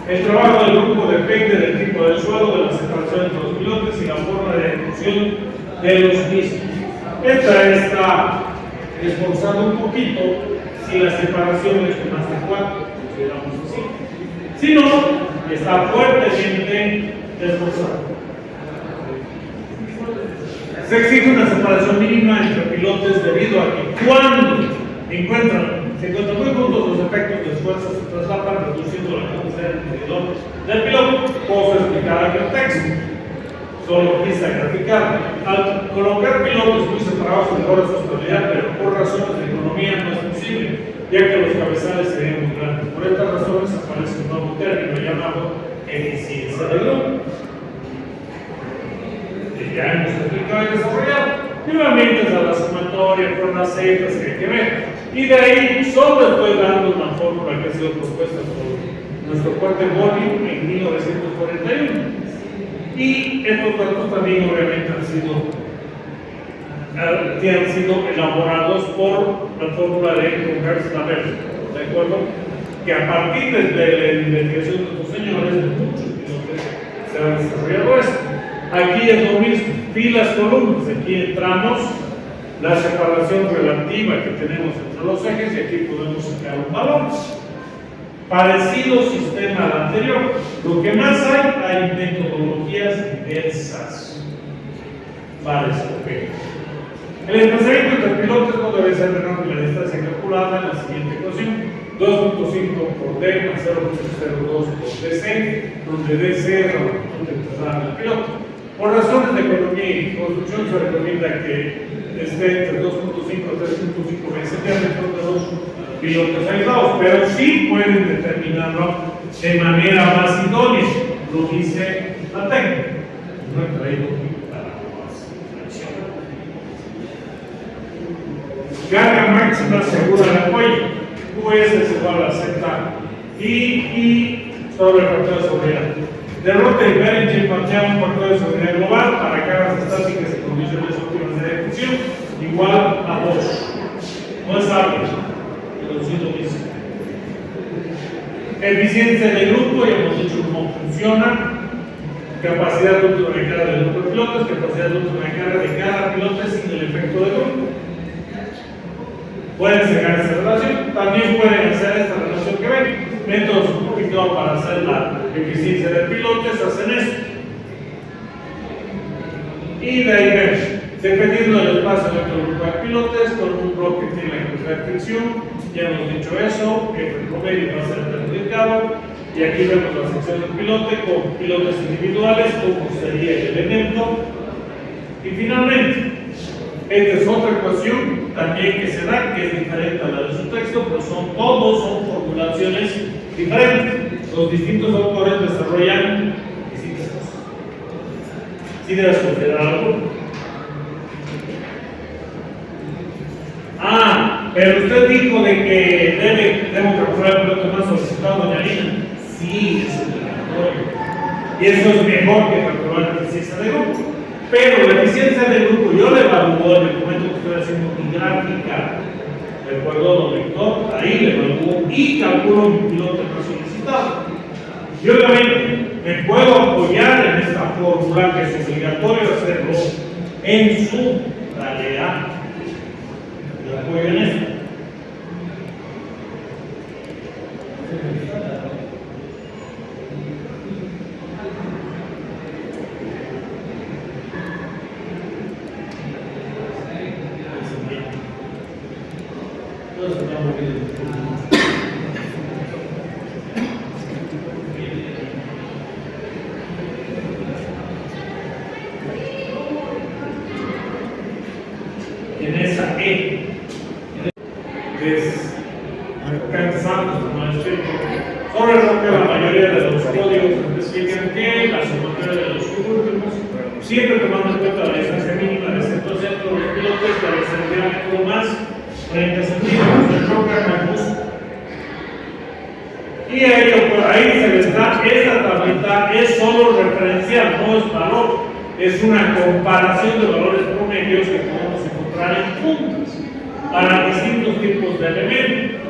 Speaker 1: El trabajo del grupo depende del tipo del suelo, de la separación entre los pilotos y la forma de ejecución de los mismos. Esta está esforzando un poquito si la separación es de más de 4, consideramos así. Si no, está fuertemente esforzado. Se exige una separación mínima entre pilotos debido a que cuando se encuentran muy juntos los efectos de esfuerzo se traslapan reduciendo la capacidad individual del piloto, cosa explicada en el texto. Solo quise graficar. Al colocar pilotos muy separados se mejora su estabilidad, pero por razones de economía no es posible, ya que los cabezales serían muy grandes. Por estas razones aparece un nuevo término llamado eficiencia del grupo. Ya hemos explicado y desarrollado. Y nuevamente es a la sumatoria por las zetas que hay que ver. Y de ahí solo estoy dando una fórmula que ha sido propuesta por nuestro cuate Boni en 1941. Y estos datos también obviamente han sido elaborados por la fórmula de Converse-Laverne, ¿de acuerdo? Que a partir de la investigación de estos señores, de muchos pilotos, se ha desarrollado esto. Aquí es lo mismo, filas, columnas, aquí entramos la separación relativa que tenemos entre los ejes y aquí podemos sacar un balón. Parecido sistema al anterior. Lo que más hay metodologías diversas para escoger. El desplazamiento entre pilotos no debe ser menor que la distancia calculada en la siguiente ecuación: 2.5 por D más 0.02 por DC, donde DC es la longitud de traslado del piloto. Por razones de economía y construcción se recomienda que esté entre 2.5 y 3.5 veces dentro de los pilotos aislados, pero sí pueden determinarlo de manera más idónea. Lo dice la técnica. No he traído para más acción. Carga máxima segura del cuello. QS es igual a Z y sobre el factor de seguridad. Derrota y Behringer plantea un factor de seguridad global para cargas estáticas y condiciones óptimas de ejecución igual a 2. No es algo, pero sí lo dice. Eficiencia del grupo, ya hemos dicho cómo funciona. Capacidad de última carga del grupo de pilotos, capacidad de última carga de cada piloto sin el efecto de grupo. Pueden sacar esa relación, también pueden hacer esta relación que ven. Métodos un poquito para hacer la eficiencia del piloto, hacen esto. Y de ahí ven, dependiendo del espacio dentro del grupo de pilotos, con un bloque tiene la cantidad de fricción, ya hemos dicho eso, que el promedio va a ser perjudicado. Y aquí vemos la sección del piloto con pilotos individuales, como sería el elemento. Y finalmente, esta es otra ecuación también que se da, que es diferente a la de su texto, pero son formulaciones diferentes. Los distintos autores desarrollan distintas cosas. ¿Sí debes considerar algo? Pero usted dijo de que debo calcular el piloto más solicitado, doña Lina. Sí, es obligatorio. Y eso es mejor que calcular la eficiencia de grupo. Pero la eficiencia del grupo yo la evalúo en el momento que estoy haciendo mi gráfica. De acuerdo al lector, ahí le evalúo y calculo mi piloto más solicitado. Y obviamente me puedo apoyar en esta fórmula que es obligatorio hacerlo en su tarea. Me apoyo en esto. En esa E, descansando, como siempre tomando en cuenta la distancia mínima de centro a centro de los pilotes, la velocidad de más 30 centímetros de choque al bus. Y ahí se les da, esta tablita es solo referencial, no es valor, es una comparación de valores promedios que podemos encontrar en puntos para distintos tipos de elementos.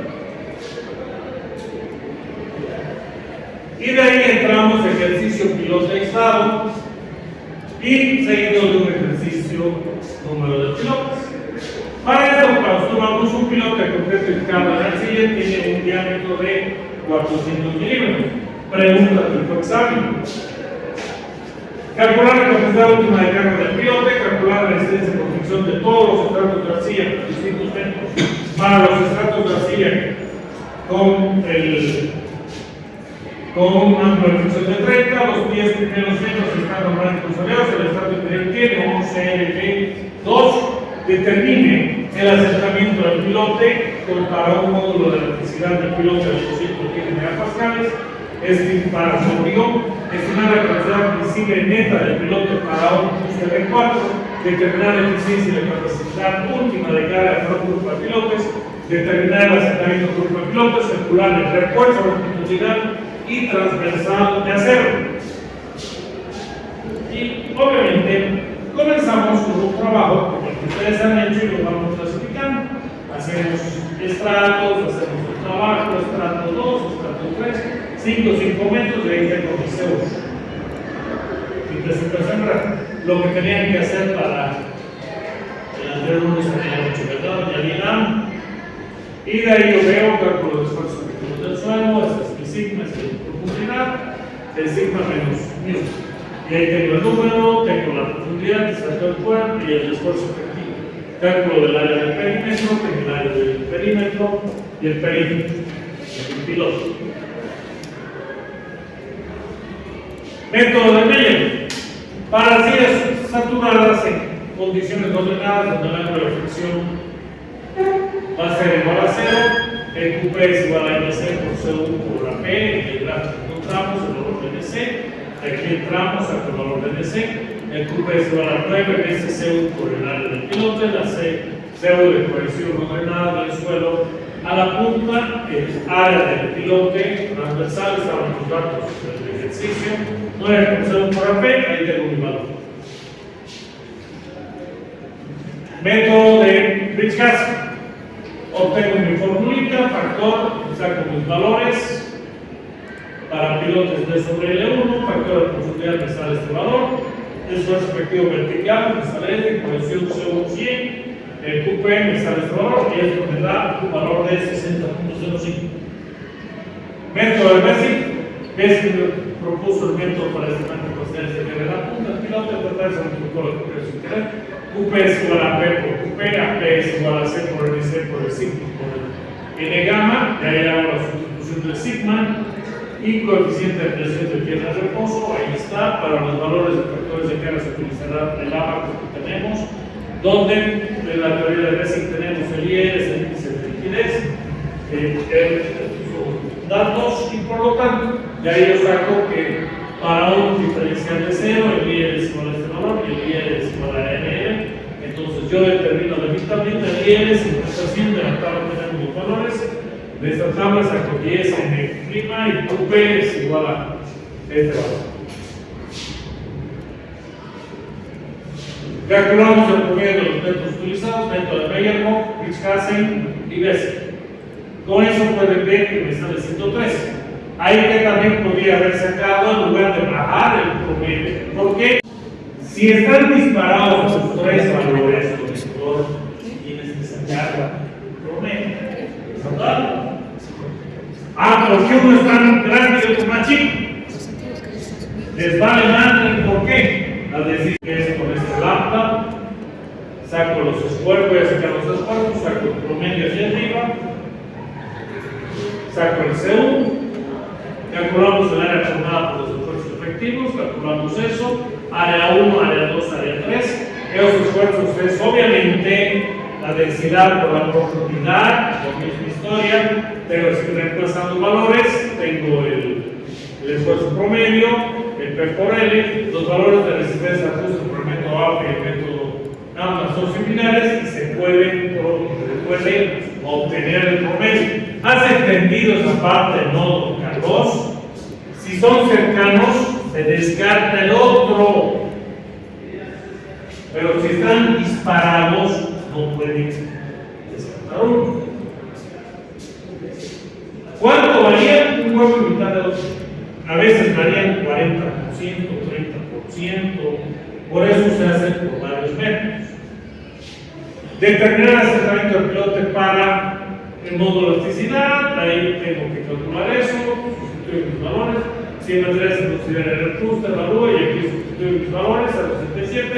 Speaker 1: Y de ahí entramos ejercicio piloto aislado y seguido de un ejercicio número de pilotos. Para esto construimos un piloto concreto y cada arcilla tiene un diámetro de 400 milímetros. Pregunta tipo examen. Calcular la capacidad última de carga del pilote, calcular la resistencia por fricción de todos los estratos de arcilla por distintos metros. Para los estratos de arcilla con un ángulo de fricción de 30, los 10 primeros metros están normalmente consolidados, el estrato inferior tiene un CLG2, determine el asentamiento del pilote para un módulo de electricidad del pilote de 210 megapascales, para su avión, estimar la capacidad visible neta del piloto para un fuste R4, determinar la eficiencia y la capacidad última de carga por grupo de pilotes, determinar el asentamiento por grupo de pilotes, calcular el refuerzo longitudinal y transversal de acero. Y obviamente comenzamos con un trabajo como el que ustedes han hecho y lo vamos clasificando. Hacemos estratos, hacemos el trabajo, estrato 2, estrato 3, 5 metros, de ahí tengo mis euros. Mi presentación era lo que tenían que hacer para el anterior lunes había hecho, ¿verdad? Ya llegamos. Y de ahí yo veo, cálculo de esfuerzo efectivo del suelo, este es mi sigma, este es mi profundidad, el sigma menos mu. Y ahí tengo el número, tengo la profundidad, que saco el cuerpo y el esfuerzo efectivo. Cálculo del área del perímetro, tengo el área del perímetro y el perímetro del piloto. Método de Meyer. Para arcillas saturadas en condiciones ordenadas, donde el ángulo de fricción va a ser igual a 0, el QP es igual a MC por C1 por AP, el gráfico encontramos el valor de MC, aquí entramos al valor de MC, el QP es igual a 9, MC C1 por el área del pilote, la C0 de cohesión ordenada del suelo a la punta, el área del pilote transversal, estaban los datos del ejercicio, 9 por C1 por AP, ahí tengo mi valor. Método de Ricci. Obtengo mi formulita, factor, saco mis valores para pilotes D sobre L1, factor de profundidad me sale este valor, esfuerzo efectivo vertical me sale este, cohesión C1 100, el QP me sale este valor y esto me da un valor de 60.05. Método de Messi propuso el método para estimar capacidades de carga de la punta, el piloto tratar de multiplicar lo que sin querer. QP es igual a P por QP, AP es igual a C por MC por el sigma por el N gamma, de ahí hago la sustitución del sigma y coeficiente de presión de tierra de reposo, ahí está, para los valores de factores de carga se utilizará el abaco que tenemos, donde en la teoría de Messick tenemos el IR, es el índice de liquidez, datos y por lo tanto, de ahí yo saco que para un diferencial de 0, el IR es igual a este valor y el IR es igual a NR. Entonces yo determino la tablita, el IR es interpretación de la tabla que tenemos los valores. De esta tabla saco 10 en clima y QP es igual a este valor. Calculamos el promedio de los métodos utilizados, método de Meyerhoff, Ricci y Besser. Con eso pueden ver que me sale 113. Ahí que también podría haber sacado en lugar de bajar el promedio. Porque si están disparados los tres valores, tienes que sacar el promedio. ¿Verdad? ¿Por qué uno es tan grande y otro más chico? Les vale más el por qué. Al decir que es con este lambda, saco los esfuerzos, voy a sacar los esfuerzos, saco el promedio hacia arriba, saco el C1. Calculamos el área formada por los esfuerzos efectivos, calculamos eso, área 1, área 2, área 3. Esos esfuerzos es obviamente la densidad por la profundidad, la misma historia. Tengo que ir reemplazando valores, tengo el esfuerzo promedio, el P por L, los valores de resistencia diferentes ajustes por el método APE y el método AMLA son similares y se puede obtener el promedio. ¿Has entendido esa parte, no, don Carlos? Si son cercanos, se descarta el otro. Pero si están disparados, no pueden descartar uno. ¿Cuánto varían? Un huevo y mitad de otro. A veces varían 40%, 30%. Por eso se hacen por varios métodos. Determinar el asentamiento del pilote para el módulo de elasticidad. Ahí tengo que calcular eso, sustituir mis valores. Si en materia se considera el ajuste, evalúo y aquí sustituyo mis valores a los 77.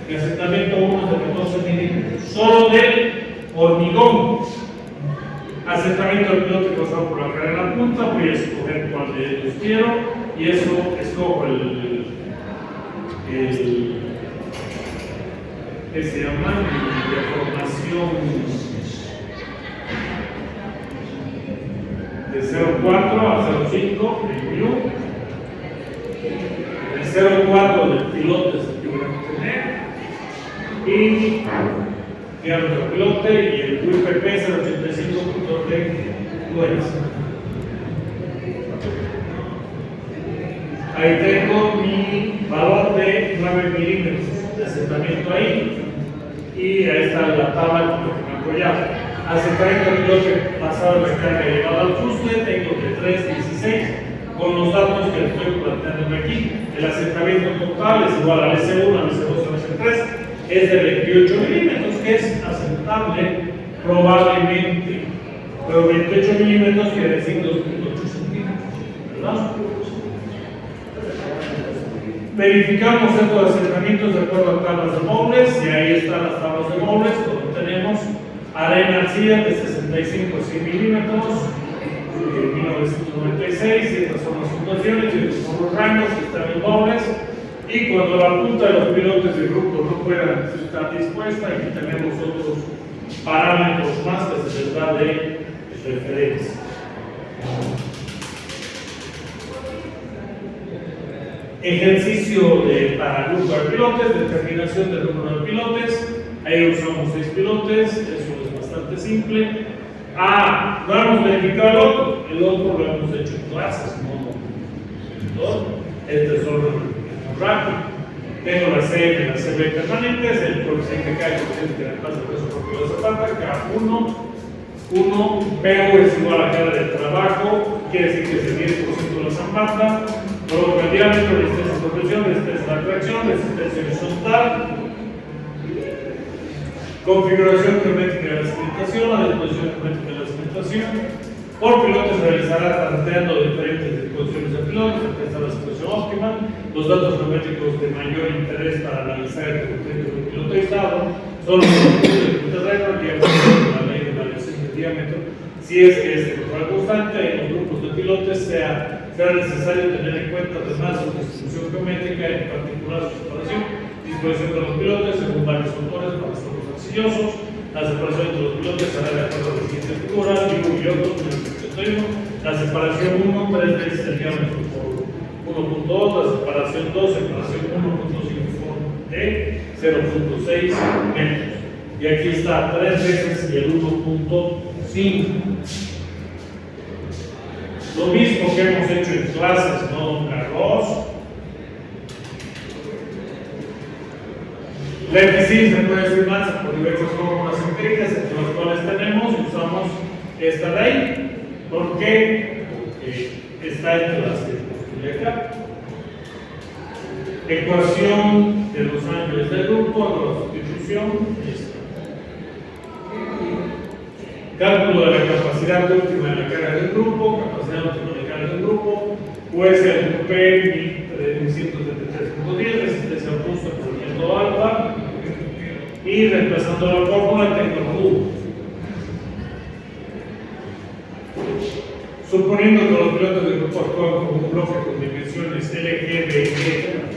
Speaker 1: El asentamiento 1 es de 14 milímetros. Solo del hormigón. Asentamiento del pilote pasado por la carga en la punta. Voy a escoger cuál de ellos quiero y eso escojo que se llama deformación de 0,4 a 0,5 el mu. El 0,4 del pilote es el que voy a obtener y diámetro del pilote y el UPP es el 85 de Luis. Ahí tengo mi valor de 9 milímetros de asentamiento ahí y ahí está la tabla con la que me apoyaba. Asentamiento del pilote pasado la carga llevada al fuste, tengo de 3,16 con los datos que estoy planteando aquí. El asentamiento total es igual al S1, al S2, al S3, es de 28 milímetros, que es aceptable probablemente, pero 28 milímetros quiere decir 2,8 centímetros, ¿verdad? Verificamos estos asentamientos de acuerdo a tablas de Mobles y ahí están las tablas de Mobles donde tenemos arena arcilla de 65 a 100 milímetros de 1996 y estas son las puntuaciones y estos son los rangos que están en Mobles y cuando la punta de los pilotes de grupo no pueda estar dispuesta, aquí tenemos otros parámetros más que se les da de referencia. Ejercicio para grupo de pilotes, determinación del número de pilotes. Ahí usamos 6 pilotes, eso es bastante simple. No hemos verificado el otro lo hemos hecho en clases, no. Este es solo rápido. Tengo la C y la CB permanentes, el coeficiente K y el coeficiente que pasa el peso propio de zapata, K1, 1, PO es igual a carga de trabajo, quiere decir que es el 10% de la zapata. Luego el diámetro, resistencia de compresión, resistencia de atracción, resistencia horizontal, configuración geométrica de la cimentación, la disposición geométrica de la cimentación. Por piloto se realizará tanteando diferentes disposiciones de pilotos, hasta la situación óptima. Los datos geométricos de mayor interés para analizar el comportamiento del piloto aislado son los de terreno, el diámetro, la ley de variación de diámetro. Si es que este control constante en los grupos de pilotes sea necesario tener en cuenta además su distribución geométrica, en particular su separación, disposición de los pilotes según varios autores para ser arcillosos. La separación entre los pilotes será de acuerdo a la siguiente figura, digo y otro, la separación 1, 3 veces el diámetro por 1.2, la separación 2, separación 1.5 de 0.6 metros. Y aquí está 3 veces y el 1.5. Lo mismo que hemos hecho en clases, ¿no, don Carlos? La eficiencia puede ser más por diversas fórmulas empíricas, entre las cuales tenemos, usamos esta de ahí, porque está entre las que postulé acá. Ecuación de los ángulos del grupo, la sustitución, cálculo de la capacidad última de la carga del grupo, capacidad última de carga del grupo, pues el P 1173.10, resistencia opuesta por el método alfa, y reemplazando la fórmula tengo el cubo. Suponiendo que los pilotos de grupo actúan como un bloque con dimensiones L, G, B, G,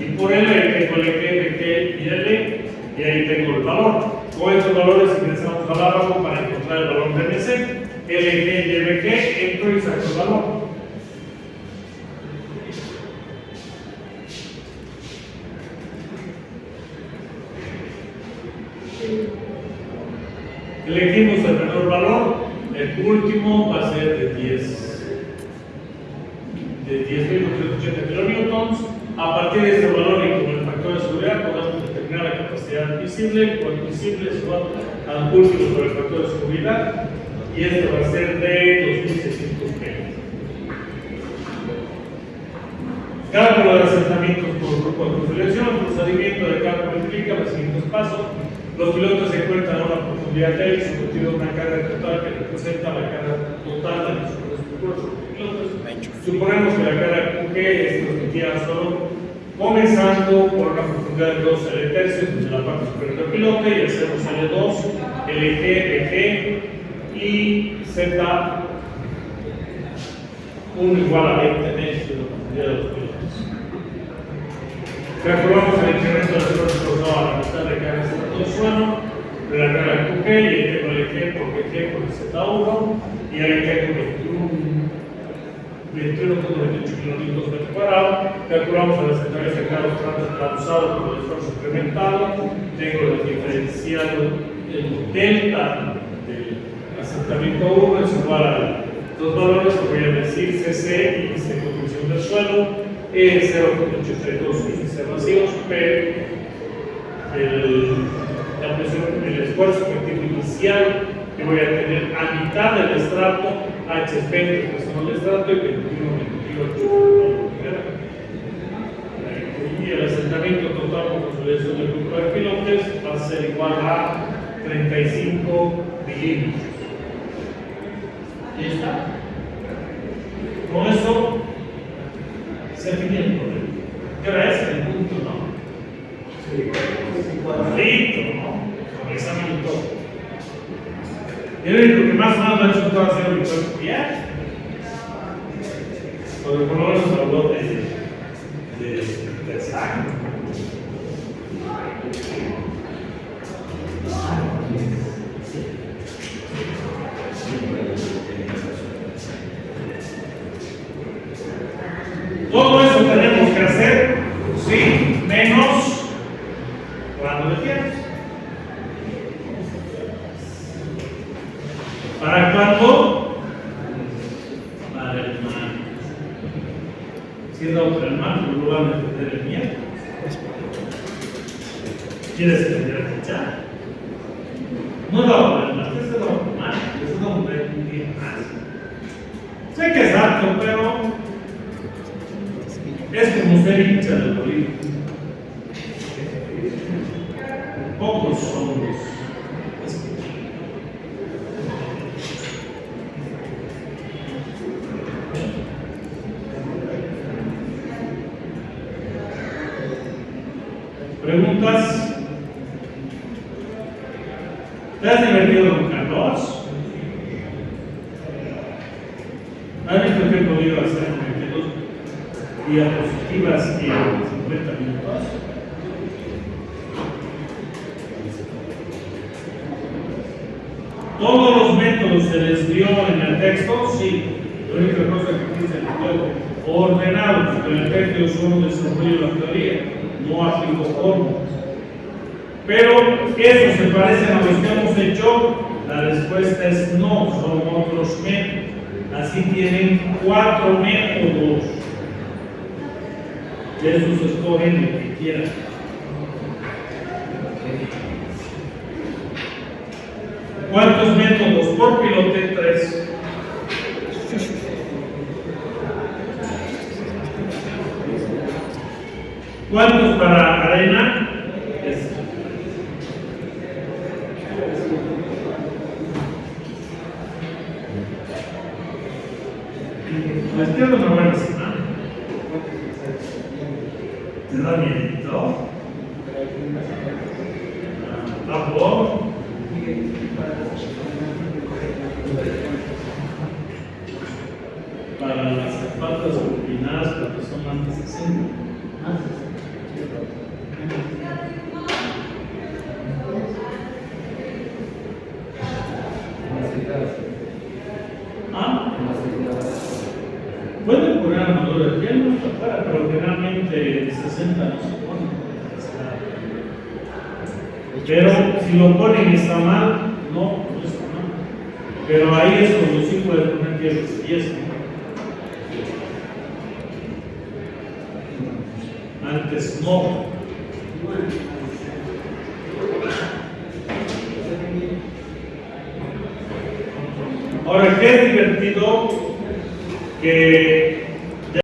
Speaker 1: y por L tengo L, G, B, G y L, y ahí tengo el valor. Con estos valores ingresamos al abajo para encontrar el valor de MC, L, G, Y, B, G, entro y saco el valor. Elegimos el menor valor, el último va a ser de 10.280 kilonewtons. A partir de este valor y con el factor de seguridad podemos determinar la capacidad admisible, o admisible es igual al último por el factor de seguridad, y este va a ser de 2.600 metros. Cálculo de asentamientos por grupo de configuración. El procedimiento de cálculo implica los siguientes pasos. Los pilotos se encuentran a una profundidad de y sometidos a una carga total que representa la carga total de los superestructuras sobre pilotos. Suponemos que la carga QG es transmitida solo comenzando por una profundidad de 2 L tercios desde la parte superior del piloto y hacemos L2, LG, EG y Z 1 igual a 20 metros de la profundidad de los pilotos. Calculamos el incremento de esfuerzo causado a la mitad de carga del suelo, de la carga QG y el tema del G por G por Z1 y el G con 21.28 kilómetros metro cuadrado. Calculamos el asentamiento de cargas causado por el esfuerzo incrementado. Tengo el diferencial del delta del asentamiento 1 es igual a dos valores que voy a decir CC, índice de construcción del suelo, 0.82 índice vacíos, P, la presión, el esfuerzo efectivo inicial que voy a tener a mitad del estrato, H es 20 presión del estrato y 21.28. Y el asentamiento total por consolidación del grupo de pilotes va a ser igual a 35 milímetros. ¿Ya está? Con eso se define el problema. ¿Qué hora es? El punto, ¿no? Sí. Cuadradito, ¿no? Con examen y todo. Y el único que más o menos lo ha hecho todo ha sido mi cuerpo ya. Porque por lo menos habló de sangre. Todo eso tenemos que hacer, sí, menos cuando decíamos. ¿Para cuándo? Para el mar. Si es dado para el mar, no lo van a entender el miércoles. ¿Quieres entender el fecha? No es dado para el mar, es dado para el mar, es dado para un día más. Sé que es alto, pero es como ser hincha del Bolívar. Pocos son los. ¿Preguntas? ¿Te has divertido con Carlos? ¿Has visto que he podido hacer en 22 diapositivas en 50 minutos? ¿Todos los métodos se les dio en el texto? Sí. La única cosa que dice el juego ordenados, pero en el texto yo solo desarrollo la teoría, no aplico fórmulas. Pero ¿eso se parecen a los que hemos hecho? La respuesta es no, son otros métodos. Así tienen 4 métodos. De esos escogen lo que quieran. ¿Cuántos métodos por pilote? 3. ¿Cuántos para arena? Les queda una buena semana. ¿Te da miedito? ¿Tampoco? Para las zapatas combinadas, cuando son más de 60. Pueden poner armadura de piel hasta afuera, pero generalmente 60 no se ponen. Pero si lo ponen y está mal, no Pero ahí es cuando sí puedes poner piezas de yeso. Antes no. Ahora, qué divertido que